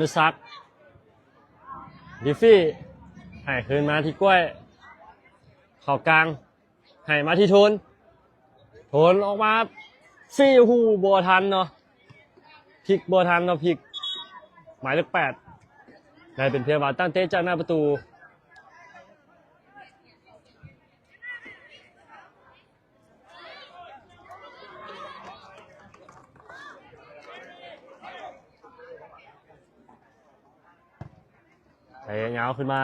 นุซักดิฟฟี่ให้คืนมาที่กล้วยเข่ากลางให้มาที่โทนออกมาซี่หูบัวทันเนาะพลิกบัวทันเนาะพลิกหมายเลข8ได้เป็นเพียงว่าตั้งเตะจากหน้าประตูใส่เงาขึ้นมา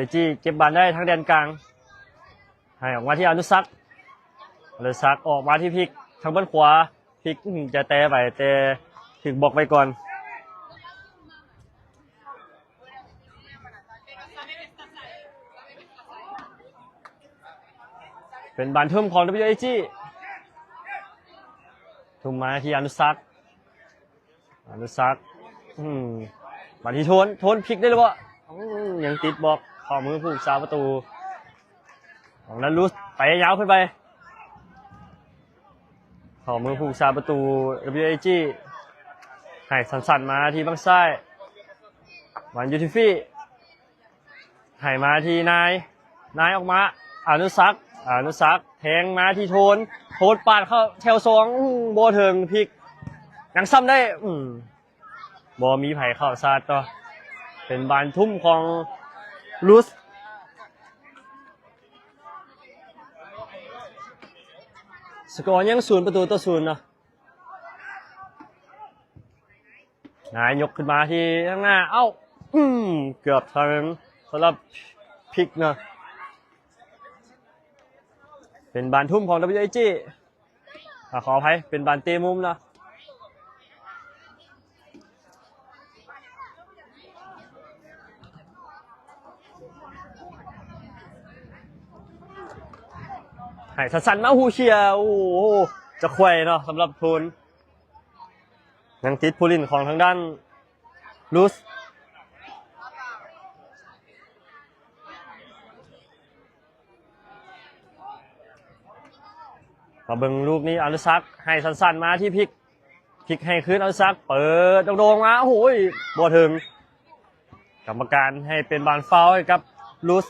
WG เก็บบอลได้ทั้งแดนกลางให้ออกมาที่อนุซักออกมาที่พลิกทางบนขวาพลิกจะเตะไปเตะถึงบอกไปก่อนเป็นบอลทุ่มของ WG ทุ่มมาที่อนุซักมาที่โทนพลิกได้หรือเปล่ายังติดบอกข้อมือผู้สาประตูของนั้นรูสไปยาวขึ้นไปข้อมือผู้สาประตู WG ให้สั่นๆมาที่บังซ้ายวันยูทิฟี่ให้มาที่นายออกมาอนุซักแทงมาที่โทนปาดเข้าแถว2โบเทิงพลิกยังซ้ำได้บอมีไผ่เข้าซาดต่อเป็นบานทุ่มของลูสสกอร์ยัง0-0เนาะนายยกขึ้นมาที่ข้างหน้าเอ้าเกือบทางสำหรับพลิกเนาะเป็นบานทุ่มของ WG ขออภัยเป็นบานเตะมุมเนาะให้สั้นๆมาฮูเชียโอ้โหจะควยเนาะสำหรับโทนยังติดผู้ลินของทางด้านลูสมาเบิ่งลูกนี้อนุซักให้สั้นๆมาที่พลิกให้คืนอนุซักเปิดโด่งๆมาโอ้โหบ่ถึงกรรมการให้เป็นบานฟาวล์ให้กับลูส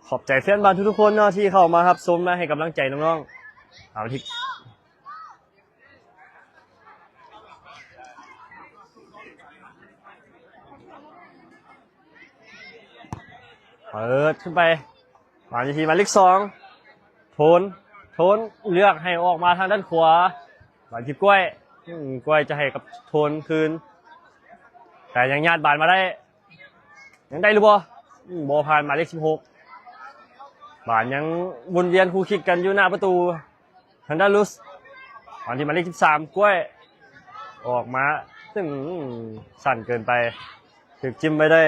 ขอบใจแฟนบอลทุกๆคนเนาะที่เข้ามาครับชมมาให้กำลังใจน้องๆเอาที่เปิดขึ้นไปมาทีมาลิก2โทนเลือกให้ออกมาทางด้านขวาบอลที่กล้วยจะให้กับโทนคืนแต่ยังญาติบานมาได้ยังได้หรือบ่บอผ่านมาเลข16บานยังวนเวียนคู่คิกกันอยู่หน้าประตูทางด้านลุสตอนที่มาเลข13กล้วยออกมาซึ่งสั่นเกินไปถึกจิ้มไปได้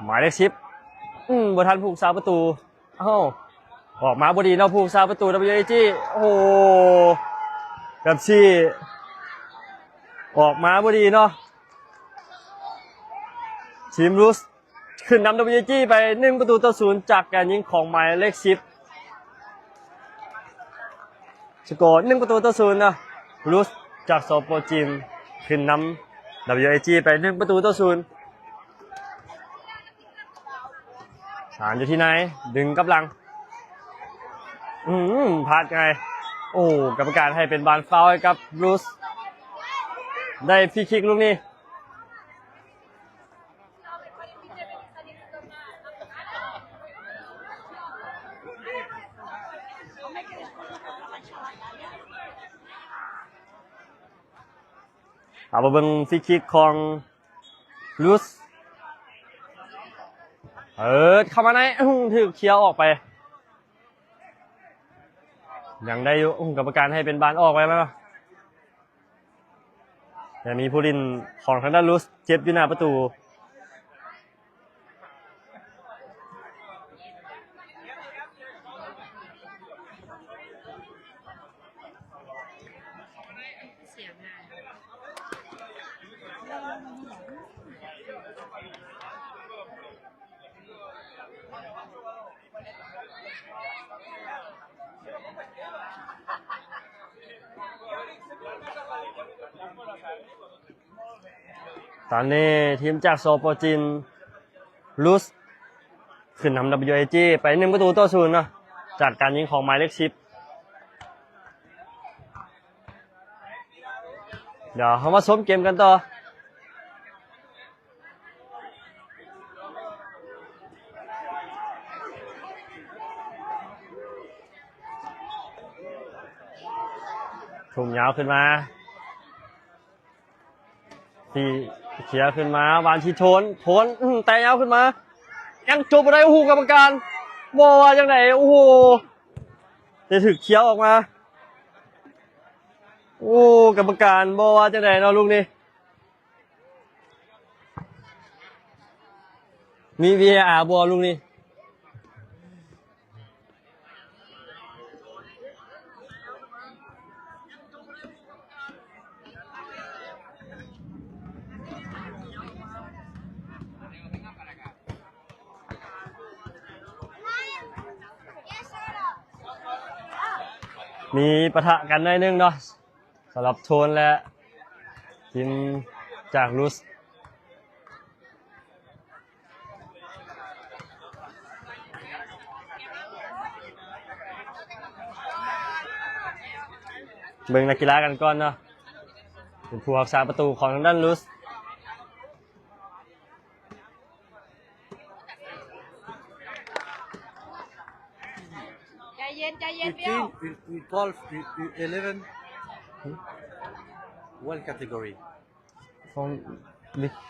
หมายเลข10บทันผู้สาประตูออกมาบดีเนาะผู้สาประตู WG โอ้โหกับชี่ออกมาบดีเนาะทีมลุสขึ้นนำ WG ไป1-0จากการยิงของหมายเลข10สกอร์1-0นะลูสจากโซโปจิมขึ้นนำ WG ไป1-0สารอยู่ที่ไหนดึงกับหลังพลาดไงโอ้กรรมการให้เป็นบานฟาวล์ให้กับลูสได้ฟรีคิกลูกนี้เอามาเบิ่งฟรีคิกของลูสเข้ามาในถือเคี้ยวออกไปยังได้อยู่กรรมการให้เป็นบานออกไปแล้วยังมีผู้ลินของทางด้านลูสเจ็บอยู่หน้าประตู เ ตอนนี้ทีมจากโซโปจินลุสขึ้นนำ WAG ไป1-0เนาะจากการยิงของหมายเลข10เดี๋ยวเขามาชมเกมกันต่อทุ่มยาวขึ้นมาตีเขียขึ้นมาวานที่โทนแต่ยาวขึ้นมายังจบอะไรโอ้โหกรรมการบอว่าจังไหนโอ้โหจะถึกเขียวออกมาโอ้กรรมการบอว่าจังไหนเนาะลูกนี้มี VAR บอลูกนี้มีปะทะกันหน่อยนึงเนาะสำหรับโทนและทีมจากลุสเบิ่งนักกีฬากันก่อนเนาะเป็นผู้รักษาประตูของทางด้านลุสใจเย็นเปี้ยว 12, 11, one category. from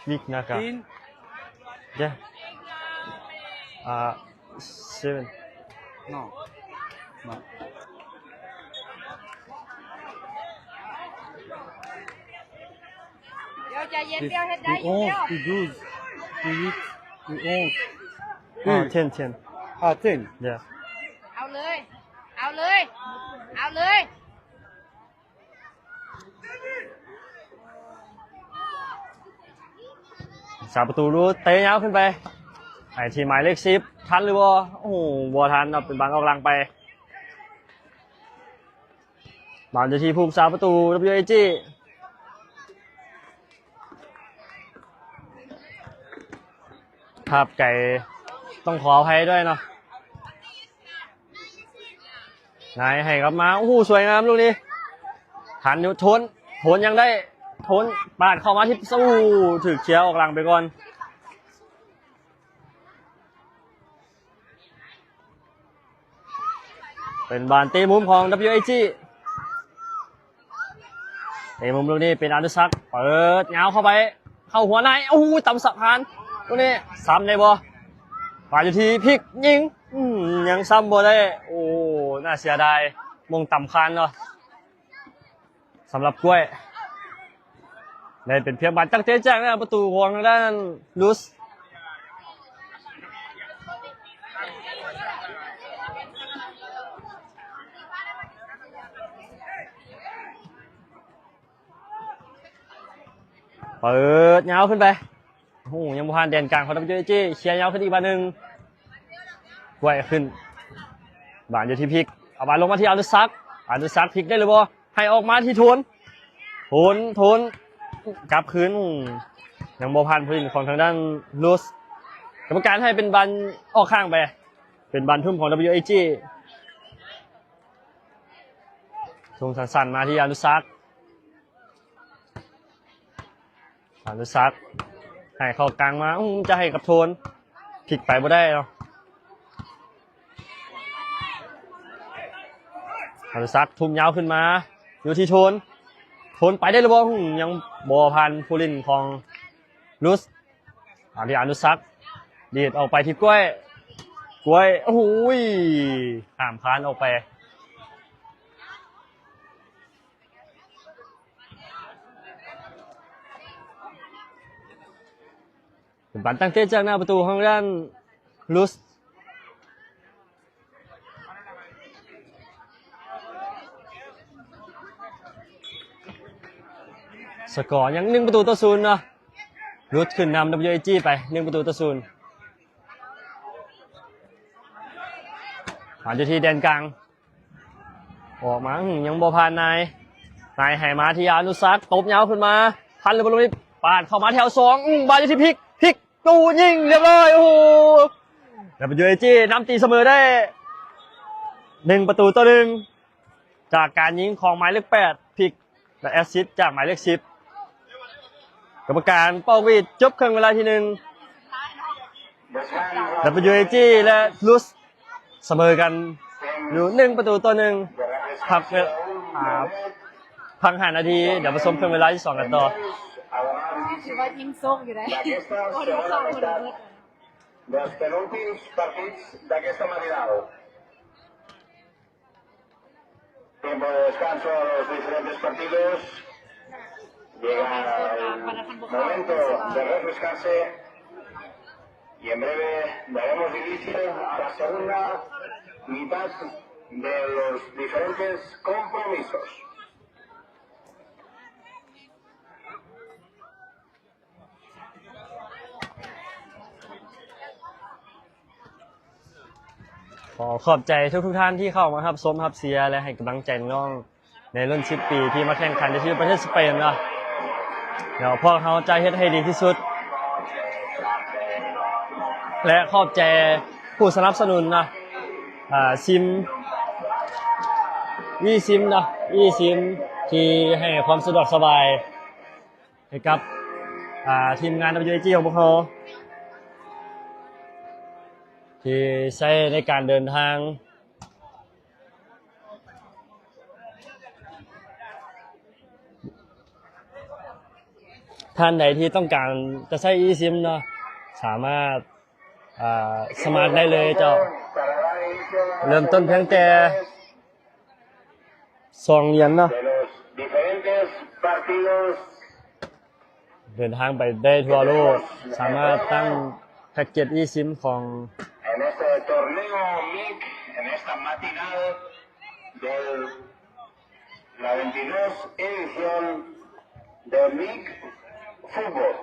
Vic Naka 15, yeah 7 no, no. เดี๋ยวใจเย็นเปี้ยวเฮ็ดได้อยู่เปี้ยว to 12, to 8, to 11. 10 Ah, 10. yeah เอาเลยเอาเลย สาประตูรู้เตะยาวขึ้นไปไอ้ทีมหมายเลข10ทันหรือบ่โอ้โหบ่ทันเอาเป็นบางออกหลังไปบอลจะที่ภูมิสาประตู WAG ภาพไก่ต้องขออภัยด้วยเนาะนายให้กลับมาโอ้โหสวยงามลูกนี้หันอยู่โทนยังได้โทนปาดเข้ามาที่สู้ถือเขียวออกหลังไปก่อนเป็นบานตีมุมของ WAG ตีมุมลูกนี้เป็นอนุสักเปิดเงาเข้าไปเข้าหัวในโอ้โหต่ำสะพานลูกนี้ซ้ำได้บ่ปาดอยู่ที่พลิกยิงยังซ้ำบ่ได้โอ้น่าเสียดายมงต่ำคันเนาะสำหรับกล้วยได้เป็นเพียงบาดตั้งเตะแจ้งนะประตูของทางด้านลุสเปิดเงาขึ้นไปโอ้โหยังบ่ผ่านแดนกลางของ WAG เชียร์เงาขึ้นอีกบาทหนึ่งกล้วยขึ้นบานอยู่ที่พลิกเอาบาลงมาที่อนุสักพลิกได้เลยบ่ให้ออกมาที่โทนกลับคืนยังบ่ผ่านผู้เล่นของทางด้านลุสกรรมการให้เป็นบันออกข้างไปเป็นบันทุ่มของ WAG ส่งสั้นๆมาที่อนุสักให้เข้ากลางมาจะให้กับโทนพลิกไปบ่ได้เนาะอนุสักทุ่มยาวขึ้นมาอยู่ที่โทนไปได้หรือบ่ยังบ่ผ่านผู้เล่นของลุสที่อนุสักดีดออกไปที่กล้วยโอ้โหข้ามคานออกไปเป็นบันตั้งเตะจากหน้าประตูของด้านลุสสกอร์ยัง1-0เนาะลุสขึ้นนำ WAG ไป1-0ผ่านอยู่ที่แดนกลางออกมายังบ่ผ่านนายให้มาที่อนุสักตบยาวขึ้นมาพันเลยบอลลูนไป ปาดเข้ามาแถวสองบาดอยู่ที่พลิกตูยิงเรียบร้อยโอ้โหWAG นำตีเสมอได้1-1จากการยิงของหมายเลข8พลิกและแอสซิสต์จากหมายเลข10กรรมการเป้าวีดจบครึ่งเวลาที่1 WAG และลุสเสมอกันอยู่1-1พัก5 นาทีเดี๋ยวผสมครึ่งเวลาที่2กันต่อ ถือว่ายิงโซกอยู่ได้โอ้เดี๋ยวเข้าเดี๋ยวเบิด dels penúltims partits d'aquesta matinal. Tiempo de descanso a los diferentes partidos. Llega el momento de refrescarse y en breve daremos inicio a la segunda mitad de los diferentes compromisos. ขอขอบใจทุกท่านที่เข้ามาครับชมครับเชียร์และให้กำลังใจน้องในรุ่น10 ปีที่มาแข่งขันในที่ประเทศสเปนนะเดี๋ยวพวกเขาจะเฮ็ดให้ดีที่สุดและขอบใจผู้สนับสนุนนะซิมที่ให้ความสะดวกสบายให้กับทีมงาน WAG ของพวกเขาที่ใช้ในการเดินทางท่านใดที่ต้องการจะใช้ eSIM เนาะสามารถสมัครได้เลยเจ้าเริ่มต้นเพียงแต่2 เหรียญเนาะเดินทางไปได้ทั่วโลกสามารถตั้งแพ็กเกจ eSIM ของ En este torneo MIC, en esta matinal de la 22 edición de MIC Fútbol.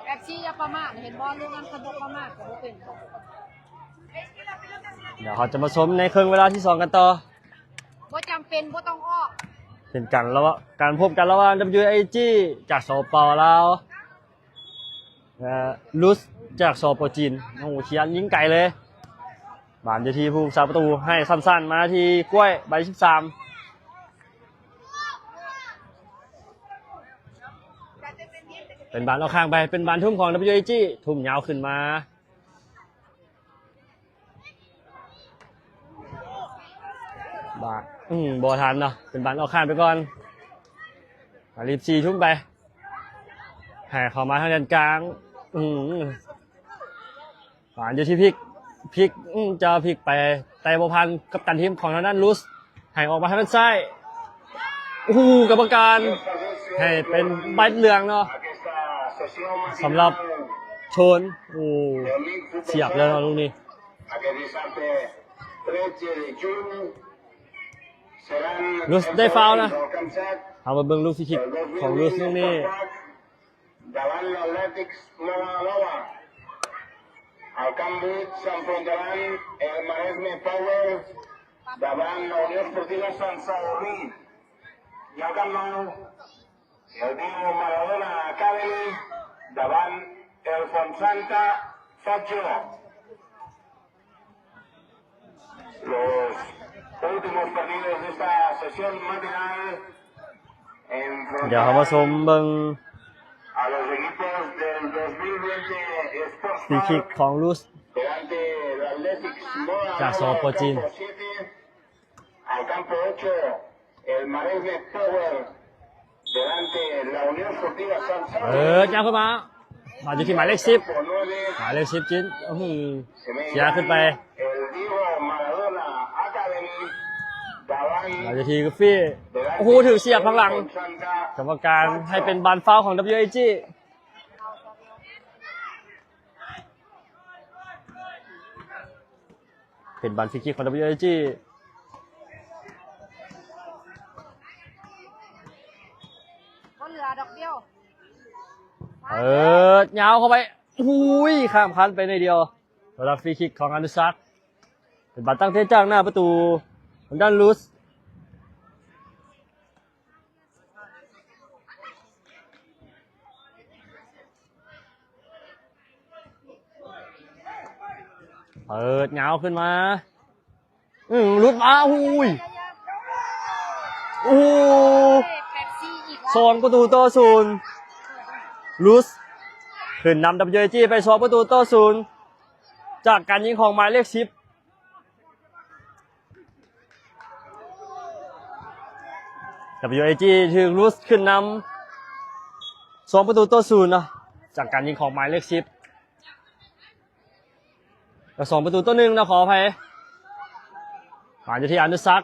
แบบชี้อย่าประมาทเห็นบอลลูกนั้นขบกประมาทก็บ่เป็น เดี๋ยวเขาจะมาชมในครึ่งเวลาที่2กันต่อ บ่จำเป็นบ่ต้องออก เป็นการพบกันระหว่าง WAG จากสป.ลาวลุสจากสป.จีนโอ้โหเชียร์ยิงไกลเลยบานอยู่ที่ผู้รักษาประตูให้สั้นๆมาที่กล้วยใบ13เป็นบานเอาข้างไปเป็นบานทุ่มของ WAG ทุ่มยาวขึ้นมาบาบอทันเนาะเป็นบานเอาข้างไปก่อนรีบ4ทุ่มไปแห่เข้ามาทางด้านกลางบานอยู่ที่พลิกจะพลิกไปแต่บ่พันกับตันทีมของทางด้านลุสให้ออกมาทางด้านซ้ายกรรมการให้เป็นใบเหลืองเนาะสำหรับโชนเสียบเลยเนาะลูกนี้ลุสได้ฟาวล์นะเอามาเบิ่งลูกฟรีคิกของลุสลูกนี้Al Camp Buit s'enfrontaran el Maresme Power davant la Unió Esportiva Sant Sadurní i al Camp Nou el Diego Maradona Academy davant el Fontsanta Fatjo. Los últimos partidos de esta sesión matinal เดี๋ยวเขามาชมเบิ่ง a los equipos del 2020 Sports ฟรีคิกของลุส delante จากโซโปรจีน Al campo 8, el Maresme Power, delante la Unión Esportiva San ยาวขึ้นมามาอยู่ที่หมายเลข 10 por 9, หมายเลข10จิ้นเสียขึ้นไป el Diego Maradona Academy, Daván, มาอยู่ที่กาฟี่โอ้โหถือเสียบข้างหลัง Santa, กรรมการให้เป็นบานฟาวของ WAG เป็นบานฟรีคิกของ WAG ก็เหลือดอกเดียว ยาวเข้าไปอุ้ยข้ามคันไปในเดียวสำหรับฟรีคิกของอนุสักเป็นบาลตั้งเทจ้างหน้าประตูของด้านลูสยาวขึ้นมาลุดมาอุ้ยโอ้ แปดซี่อีกแล้ว สองประตูต่อศูนย์ลูสขึ้นนำ WAG ไป2ประตูต่อศูนย์จากการยิงของหมายเลข 10 WAG ถึงลูสขึ้นนำ2ประตูต่อศูนย์นะจากการยิงของหมายเลข 10แล้ว2ประตูต่อ1นะขออภัยมาอยู่ที่อนุสัก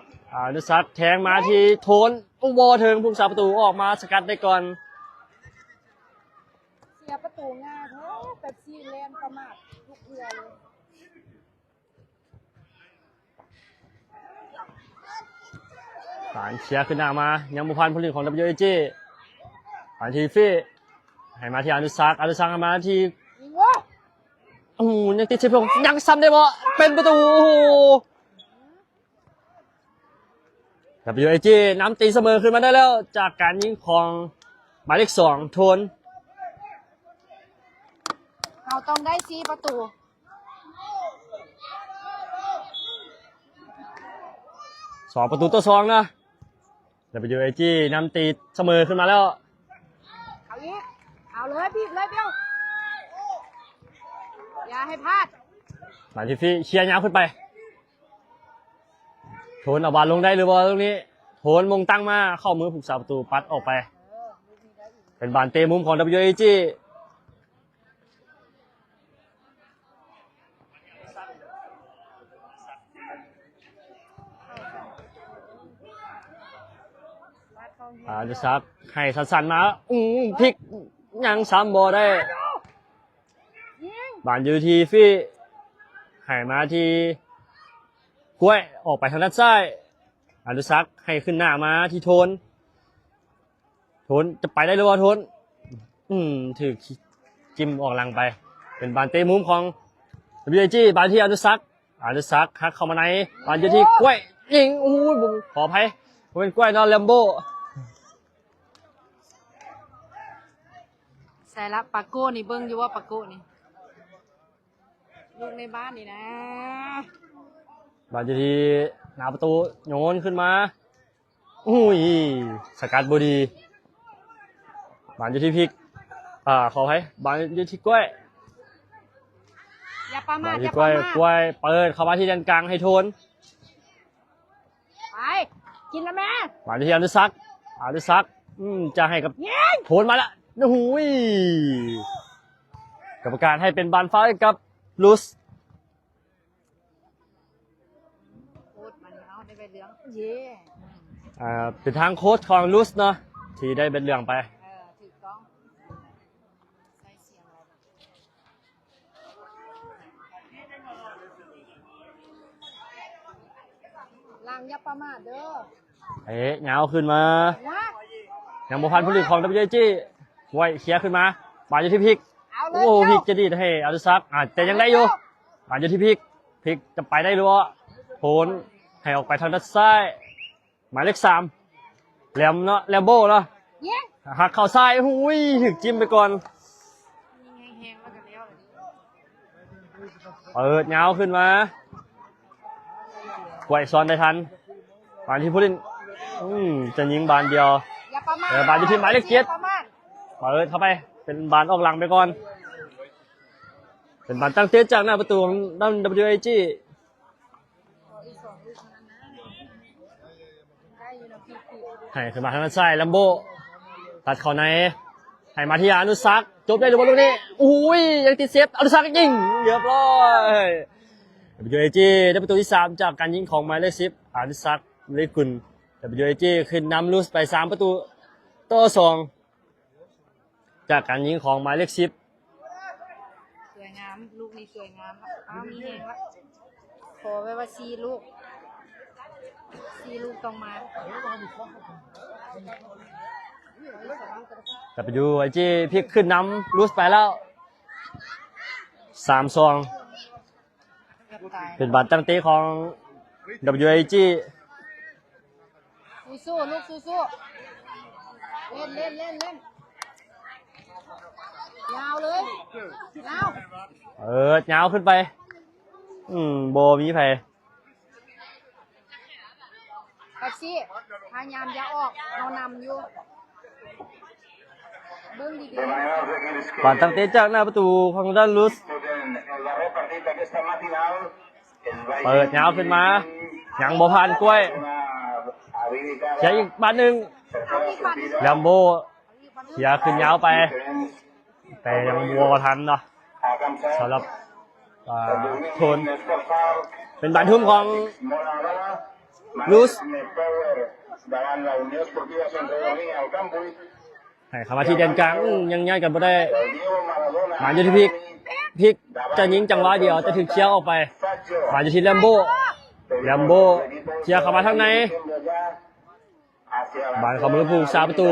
แทงมาที่โทนวอเทิงผู้รักษาประตูออกมาสกัดได้ก่อน เสียประตูง่ายเถอะแปดซี่แรงประมาททุกเรือเลย สารเชียร์ขึ้นหน้ามายังบุพันผู้เล่นของ WAG สารทีฟี่ให้มาที่อนุสักให้มาที่ ยิงวะ ยังติดเชื้อพงยังซ้ำได้บ่เป็นประตู WAG นำตีเสมอขึ้นมาได้แล้วจากการยิงของหมายเลข 2 โทน เราต้องได้ซีประตู 2 ประตูต่อ 2 นะ WAG นำตีเสมอขึ้นมาแล้ว เอาอีกเอาเลยบีบเลยเดียวอย่าให้พลาด หมายที่ฟี่เชียร์ยาวขึ้นไปโทนเอาบอลลงได้หรือบ่ตรงนี้โทนมงตั้งมาเข้ามือผู้รักษาประตูปัดออกไป เป็นบานเตะมุมของ WAG จะซักให้สั้นๆมาพลิกยังซ้ำบอได้ ยิง บานยูทีฟี่ให้มาที่กล้วยออกไปทางด้านซ้ายอนุสักให้ขึ้นหน้ามาที่โทนจะไปได้หรือว่าโทนถือจิ้มออกหลังไป เป็นบานเตะมุมของ WAG บานที่อนุสักฮักเข้ามาในบานยูทีกล้วยยิงขออภัยเป็นกล้วยนอนแลมโบ้ ใส่ละปาโก้นี่เบิ้งอยู่ว่าปาโก้นี่ลูกในบ้านนี่นะ บานยูทีหน้าประตูโยนขึ้นมาสกัดบดีบานยูทีพลิกขออภัยบานยูทีกล้วย อย่าประมา บา ท น อ ยู ย่า ก ป ล้ ระ วย มาท กล้วยเปิดเข้ามาที่ด้านกลางให้โทน ไปกินแล้วแม่ บานยูทีอนุสักจะให้กับ ยิง โทนมาละกรรมการให้เป็นบานฟ้าให้กับลูส พูดมันเอาได้ใบเหลืองเย่ เป็นทางโค้ชของลูสเนาะที่ได้เป็นเรื่องไป ถูกต้องใส่เสียงอะไรล่างอย่าประมาทเด้อ เงาขึ้นมา นะ ยังบุพันผู้เล่นของ WAG ไว้เคลียร์ขึ้นมาบานยูทีพลิก เอาเลย โอ้พลิ เจ้า กจะดีให้อนุสักแต่ยังได้อยู่บานยูทีพลิกจะไปได้หรือวะโทนให้ออกไปทางด้านซ้ายหมายเลข 3แหลมเนาะแลมโบ้เนาะ ยิง หักเข่าซ้ายถึกจิ้มไปก่อน ยิงแห้งๆแล้วกันแล้วเลย เปิดเงาขึ้นมาไกวซ้อนได้ทันบานที่ผู้เล่นจะยิงบานเดียว อย่าประมาท บานอยู่ที่หมายเลข 7 อย่าประมาท เปิดเข้าไปเป็นบานออกหลังไปก่อนเป็นบานตั้งเตะจากหน้าประตูของด้าน WAG ให้ขึ้นมาทางด้านซ้ายลัมโบตัดเข้าในให้มาที่อนุสักษ์จบได้หรือเปล่าลูกนี้อุ้ยยังติดเซฟอนุสักษ์ยิงเรียบร้อย WAG ได้ประตูที่ 3 จากการยิงของหมายเลข10อนุสักษ์เลกุล WAG ขึ้นนำลูสไป3ประตูต่อ2จากการยิงของหมายเลข10สวยงามลูกนี้สวยงามครับอ้าวมีแหงละขอไว้ว่า4 ลูกต้องมา WAG พลิกขึ้นนำลูสไปแล้ว3-2เป็นบัตรตั้งเตะของ WAG สู้ลูกสู้เล่นยาวเลยยาวย าวขึ้นไปโบมีไผ ปัดซี่พยายามอย่าออกเรานำอยู่เบิ้งดี De manera que quieres que บัตรตั้งเตะจากหน้าประตูของด้านลูส disputen el darrer partit d'aquesta matinal es va เปิดยาวขึ้นมายังบ่ผ่านกล้วย una habilitada เสียอีกบัตรหนึ่ง tercera sortida แลมโบเสียขึ้นยาวไป diferents แต่ยังบัวทันเนาะ a cansar สำหรับโทน esforçar เป็นบัตรทุ่มของ Mola Luz. Power davant la Unió Esportiva Sant Sadurní al camp 8 ให้เข้ามาที่แดนกลางยังย้ายกันบ่ได้ el Diego Maradona มาอยู่ที่พลิกจะยิงจังหวะเดียวจะถึงเคลียร์ออกไป Faggio มาอยู่ที่แลมโบเคลียร์เข้ามาทางใน บอลเข้ามือผู้สาประตู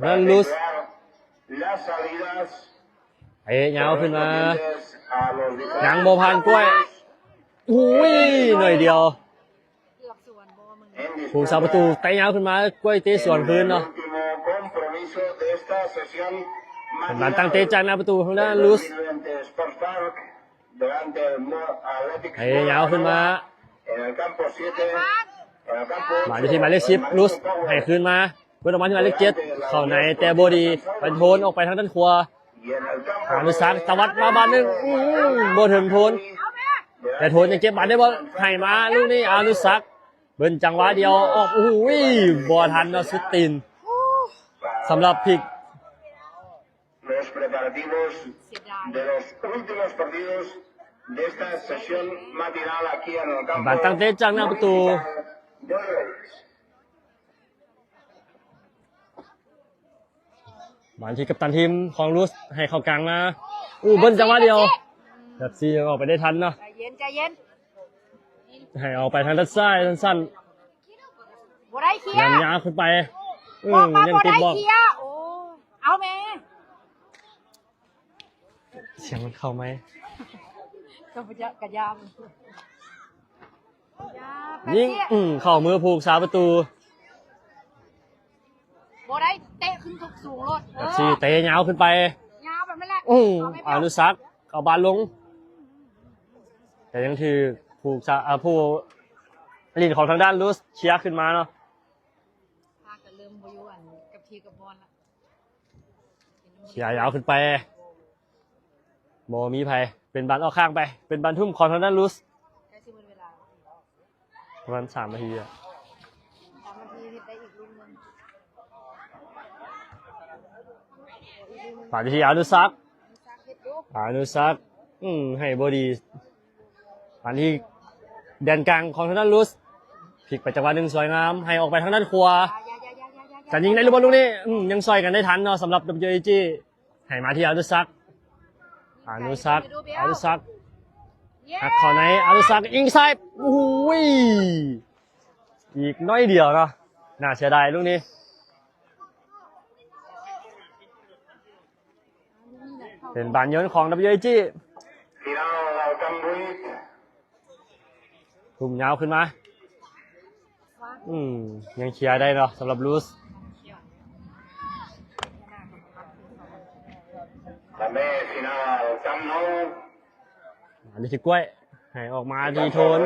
นั่นลูส Las salidas เอ้ยยาวขึ้นมา a los ยัง diferentes โบผ่านกล้วยอุ้ยหน่อยเดียว เกือบสวนบอมึง en ผู้สาประตูเตะยาวขึ้นมากล้วยเตะสวนคืนเนาะ último compromiso de esta sesión เป็นบัตรตั้งเตะจากหน้าประตูทางด้านลูส Presidente Sports Park delante del Athletic เอ้ยยาวขึ้นมา en el campo 7 en el campo มาอยู่ที่หมายเลข10ลูสให้คืนมาเพื่อนออกมาที่หมายเลข7เข้าในแต่โบดีเป็นโทนออกไปทางด้านขวา y en el campo อนุสักษ์ตวัดมาบาทหนึ่งโบถึงโทนแต่โทนยังเก็บบาทได้บ่ให้มาลูกนี้อนุสักษ์เบิ้ลจังหวะเดียวออกบ่ทันเนาะสุดตีนสำหรับพลิก los preparativos เสียดาย de los últimos partidos de esta sesión matinal aquí en el campo บัตรตั้งเตะจากหน้าประตู de Reyes. บาทที่กัปตันทีมของลูสให้เข้ากลางมาเบิ้ลจังหวะเดียวแบบซียังออกไปได้ทันเนาะ ใจเย็น ให้ออกไปทางด้านซ้ายสั้น บ่ได้เคลี ๆ ยร์ ยาวขึ้นไปบอกมา ยัง บ่ ติด ได้ บอก เคลียร์โอ้เอาแม่ เสียงมันเข้าไหม ก็บ่จะกระยามยิงเข้ามือผูกสาประตู บ่ได้เตะขึ้นทุกสูงรถ แบบซีเตะยาวขึ้นไป ยาวแบบนั้นแหละ อนุสักษ์เข้าบานลง แต่ยังถือผูกผู้ลินของทางด้านลูสเชียร์ขึ้นมาเนาะ พากันเริ่มบ่อยู่อันกับทีกับบอลละ เชียร์ยาวขึ้นไปโมมีไผเป็นบันออกข้างไป เป็นบันทุ่มของทางด้านลูส ใกล้สิหมดเวลา ประมาณ3 นาทีอะ 3 นาทีเฮ็ดได้อีกลูกนึง ผ่านที่อนุสักษ์ ซักเฮ็ดดู อนุสักษ์ให้บอดีผ่านที่แดนกลางของทางด้านลูสพลิกไปจังหวะหนึ่งสวยงามให้ออกไปทางด้านขวา อย่า จะยิงได้หรือเปล่าลูกนี้ยังซอยกันได้ทันเนาะสำหรับ WAG ให้มาที่อนุสักษ์หักเข้าในอนุสักษ์ยิงซ้ายอีกน้อยเดียวเนาะน่าเสียดายลูกนี้เป็นบานโยนของ WAG Final al camp 8. ทุ่มยาวขึ้นมายังเคลียร์ได้เนาะสำหรับลูส També final al camp 9. อันนี้คือกล้วยให้ออกมาดีโทน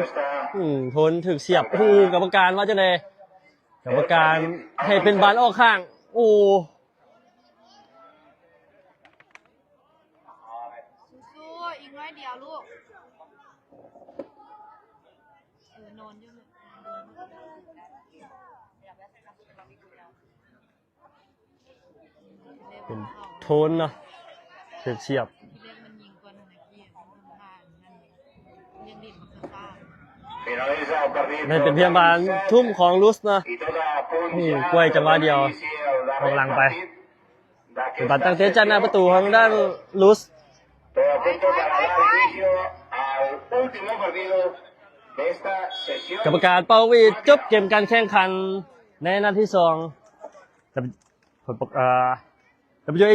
โทนถึกเสียบกรรมการว่าจะเลยกรรมการให้เป็นบานออกข้างสู้ๆอีกน้อยเดียวลูกนอนอยู่ เป็นโทนเนาะเฉียบ เรียกมันยิงก่อนนะพี่มันผ่านนั่นยังดิบมันซ่า Finaliza el partit. ๆนั่นเป็นเพียงบานทุ่มของลุสเนาะ I tota a punt Sí, ja quay deจังหวะเดียว l'inici del darrer ออกหลังไป partit เป็น d'aquesta บานตั้งเตะจันหน้าประตูของด้านลุส Todo a punto para dar inicio al último partido de esta sesión. กรรมการเป่าวีดจบเกมการแข่งขันในนัดที่2 WA